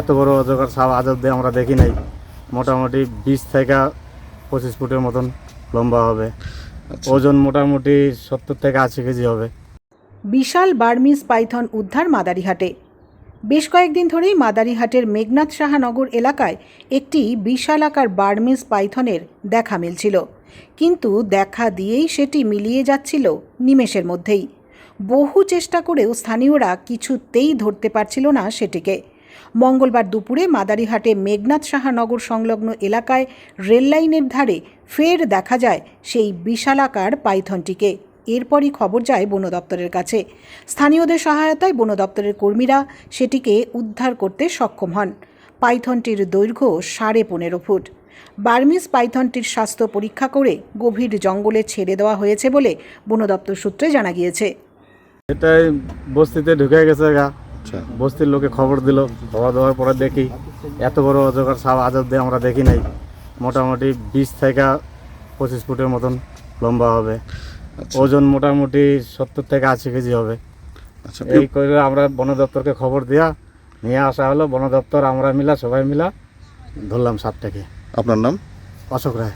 এত বড় অজগর সাপ আজ অব্দি আমরা দেখি নাই। মোটামুটি 20 থেকে 25 ফুটের মতন লম্বা হবে। ওজন মোটামুটি 70 থেকে 80 কেজি হবে। বিশাল বার্মিজ পাইথন উদ্ধার মাদারিহাটে। বেশ কয়েকদিন ধরেই মাদারিহাটের মেঘনাথ সাহানগর এলাকায় একটি বিশালাকার বার্মিজ পাইথনের দেখা মিলছিল, কিন্তু দেখা দিয়েই সেটি মিলিয়ে যাচ্ছিল নিমেষের মধ্যেই। বহু চেষ্টা করেও স্থানীয়রা কিছুতেই ধরতে পারছিল না সেটিকে। মঙ্গলবার দুপুরে মাদারিহাটে মেঘনাথ সাহানগর সংলগ্ন এলাকায় রেললাইনের ধারে ফের দেখা যায় সেই বিশালাকার পাইথনটিকে। এরপরই খবর যায় বন দপ্তরের কাছে। স্থানীয়দের সহায়তায় বন দপ্তরের কর্মীরা সেটিকে উদ্ধার করতে সক্ষম হন। পাইথনটির দৈর্ঘ্য 15.5 ফুট। বার্মিজ পাইথনটির স্বাস্থ্য পরীক্ষা করে গভীর জঙ্গলে ছেড়ে দেওয়া হয়েছে বলে বন দপ্তর সূত্রে জানা গিয়েছে। এটাই বস্তিতে ঢুকে গেছে গা। বস্তির লোকে খবর দিল, খবর দেওয়ার পরে দেখি এত বড় অজগর সাপ আজ অব্দি আমরা দেখি নাই। মোটামুটি 20 থেকে 25 ফুটের মতন লম্বা হবে। ওজন মোটামুটি 70 থেকে 80 কেজি হবে। এই করে আমরা বন দপ্তরকে খবর নিয়ে আসা হলো। বন দপ্তর আমরা সবাই মিলা ধরলাম সাপটাকে। আপনার নাম? অশোক রায়।